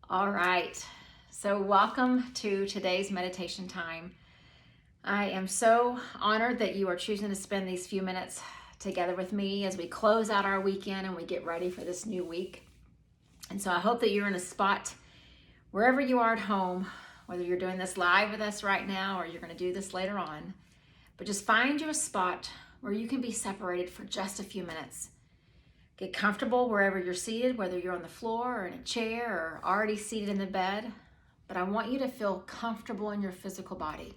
All right, so welcome to today's meditation time. I am so honored that you are choosing to spend these few minutes together with me as we close out our weekend and we get ready for this new week. And so I hope that you're in a spot wherever you are at home, whether you're doing this live with us right now or you're going to do this later on, but just find you a spot where you can be separated for just a few minutes. Get comfortable wherever you're seated, whether you're on the floor or in a chair or already seated in the bed. But I want you to feel comfortable in your physical body.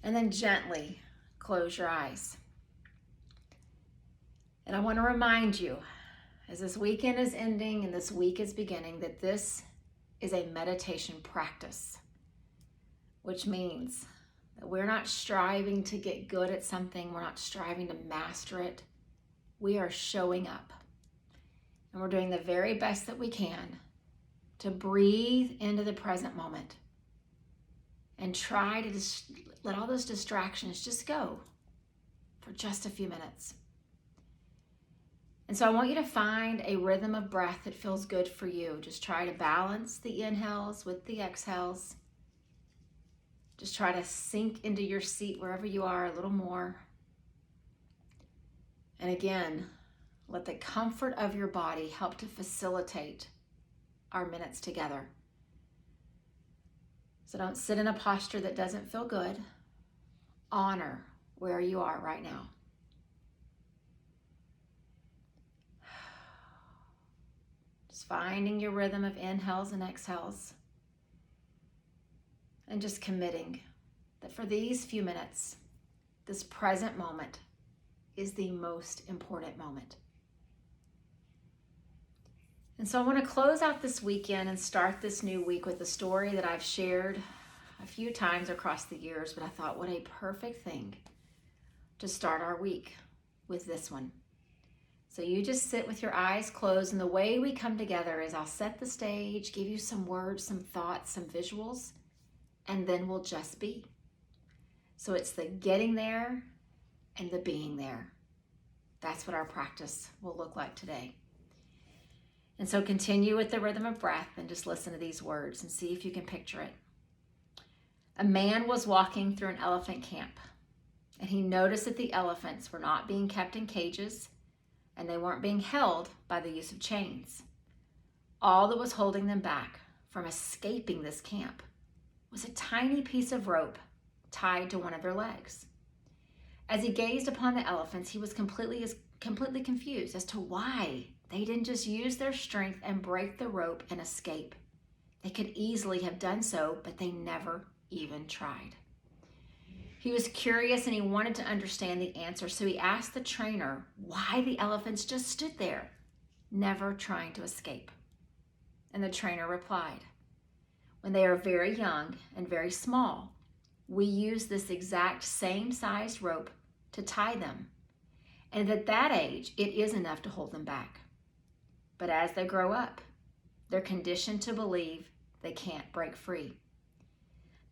And then gently close your eyes. And I want to remind you, as this weekend is ending and this week is beginning, that this is a meditation practice, which means that we're not striving to get good at something. We're not striving to master it. We are showing up. And we're doing the very best that we can to breathe into the present moment and try to just let all those distractions just go for just a few minutes. And so I want you to find a rhythm of breath that feels good for you. Just try to balance the inhales with the exhales. Just try to sink into your seat wherever you are a little more. And again, let the comfort of your body help to facilitate our minutes together. So don't sit in a posture that doesn't feel good. Honor where you are right now. Just finding your rhythm of inhales and exhales. And just committing that for these few minutes, this present moment is the most important moment. And so I want to close out this weekend and start this new week with a story that I've shared a few times across the years, but I thought what a perfect thing to start our week with this one. So you just sit with your eyes closed, and the way we come together is I'll set the stage, give you some words, some thoughts, some visuals, and then we'll just be. So it's the getting there and the being there. That's what our practice will look like today. And so continue with the rhythm of breath and just listen to these words and see if you can picture it. A man was walking through an elephant camp, and he noticed that the elephants were not being kept in cages, and they weren't being held by the use of chains. All that was holding them back from escaping this camp was a tiny piece of rope tied to one of their legs. As he gazed upon the elephants, he was completely confused as to why they didn't just use their strength and break the rope and escape. They could easily have done so, but they never even tried. He was curious and he wanted to understand the answer, so he asked the trainer why the elephants just stood there, never trying to escape. And the trainer replied, when they are very young and very small, we use this exact same sized rope to tie them. And at that age, it is enough to hold them back. But as they grow up, they're conditioned to believe they can't break free.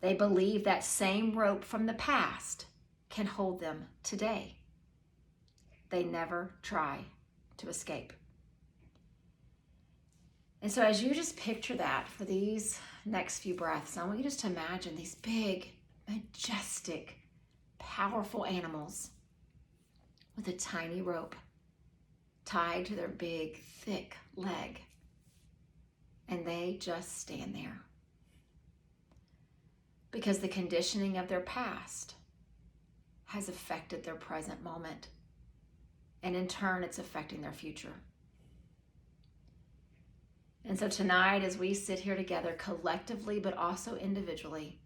They believe that same rope from the past can hold them today. They never try to escape. And so as you just picture that for these next few breaths, I want you just to imagine these big, majestic, powerful animals with a tiny rope tied to their big, thick leg. And they just stand there. Because the conditioning of their past has affected their present moment. And in turn, it's affecting their future. And so tonight, as we sit here together collectively, but also individually,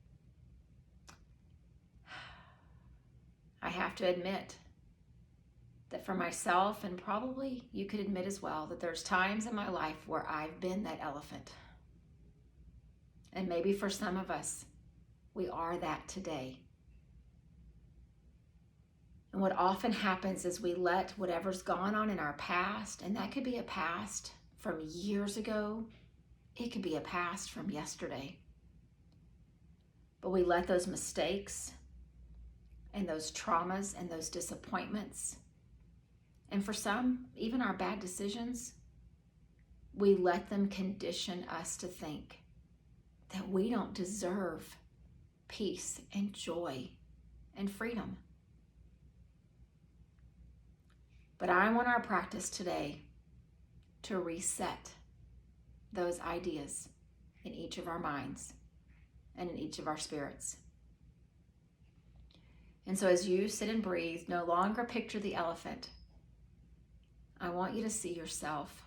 I have to admit that for myself, and probably you could admit as well, that there's times in my life where I've been that elephant. And maybe for some of us, we are that today. And what often happens is we let whatever's gone on in our past, and that could be a past from years ago, it could be a past from yesterday. But we let those mistakes and those traumas and those disappointments, and for some, even our bad decisions, we let them condition us to think that we don't deserve peace and joy and freedom. But I want our practice today to reset those ideas in each of our minds and in each of our spirits. And so as you sit and breathe, no longer picture the elephant. I want you to see yourself,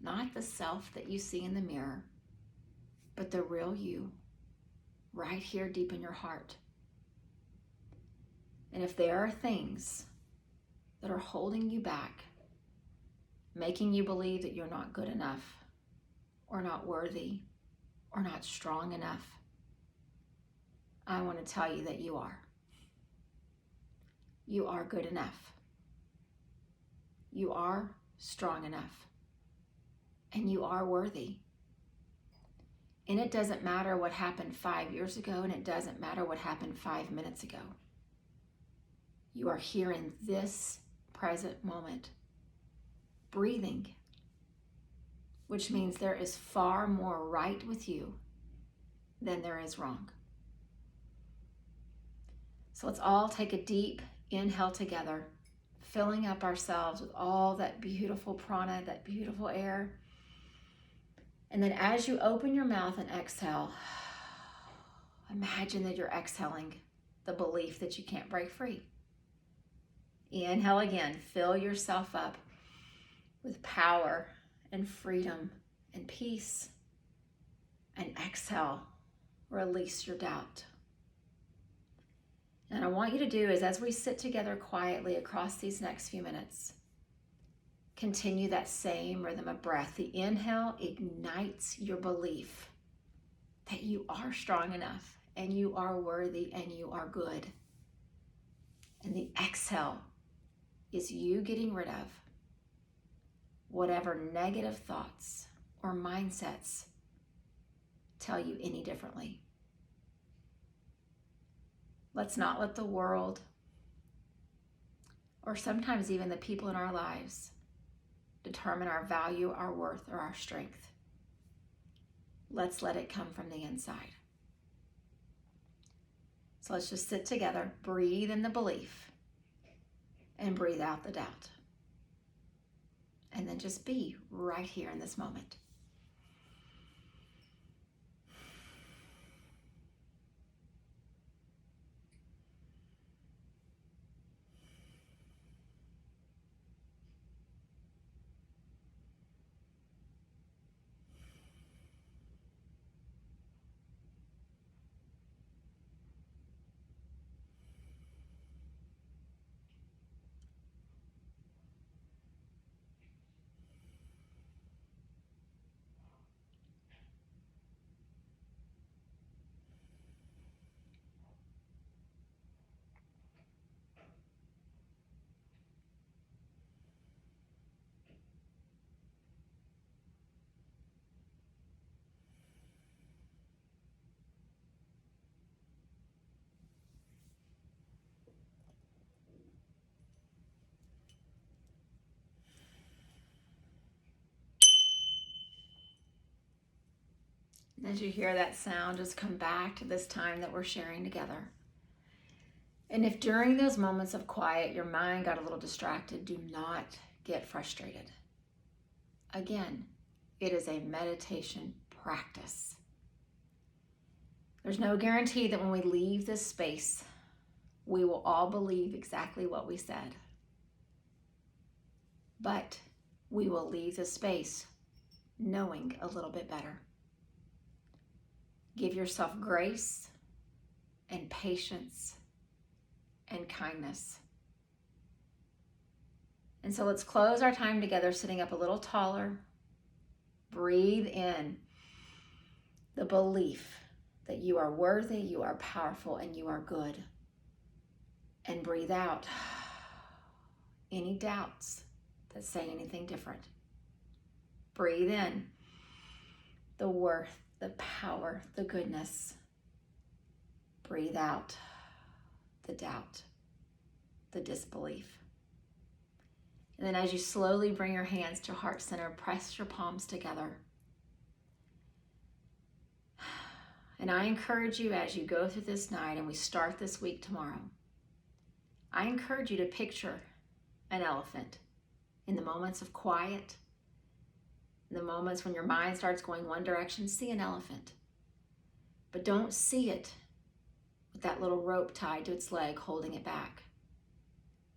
not the self that you see in the mirror, but the real you, right here deep in your heart. And if there are things that are holding you back, making you believe that you're not good enough, or not worthy, or not strong enough, I want to tell you that you are. You are good enough. You are strong enough. And you are worthy. And it doesn't matter what happened 5 years ago, and it doesn't matter what happened 5 minutes ago. You are here in this present moment, breathing, which means there is far more right with you than there is wrong. So let's all take a deep inhale together, filling up ourselves with all that beautiful prana, that beautiful air. And then as you open your mouth and exhale, imagine that you're exhaling the belief that you can't break free. Inhale again, fill yourself up with power and freedom and peace. And exhale, release your doubt. And I want you to do is, as we sit together quietly across these next few minutes, continue that same rhythm of breath. The inhale ignites your belief that you are strong enough and you are worthy and you are good. And the exhale is you getting rid of whatever negative thoughts or mindsets tell you any differently. Let's not let the world, or sometimes even the people in our lives, determine our value, our worth, or our strength. Let's let it come from the inside. So let's just sit together, breathe in the belief, and breathe out the doubt. And then just be right here in this moment. As you hear that sound, just come back to this time that we're sharing together. And if during those moments of quiet your mind got a little distracted, do not get frustrated. Again, it is a meditation practice. There's no guarantee that when we leave this space, we will all believe exactly what we said. But we will leave this space knowing a little bit better. Give yourself grace and patience and kindness. And so let's close our time together sitting up a little taller. Breathe in the belief that you are worthy, you are powerful, and you are good. And breathe out any doubts that say anything different. Breathe in the worth, the power, the goodness. Breathe out the doubt, the disbelief. And then as you slowly bring your hands to heart center, press your palms together. And I encourage you as you go through this night and we start this week tomorrow, I encourage you to picture an elephant in the moments of quiet, in the moments when your mind starts going one direction. See an elephant, but don't see it with that little rope tied to its leg holding it back.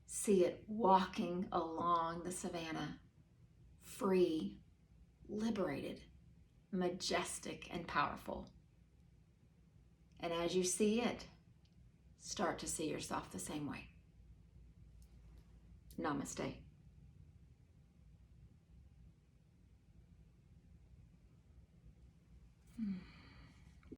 See it walking along the savannah, free, liberated, majestic, and powerful. And as you see it, start to see yourself the same way. Namaste.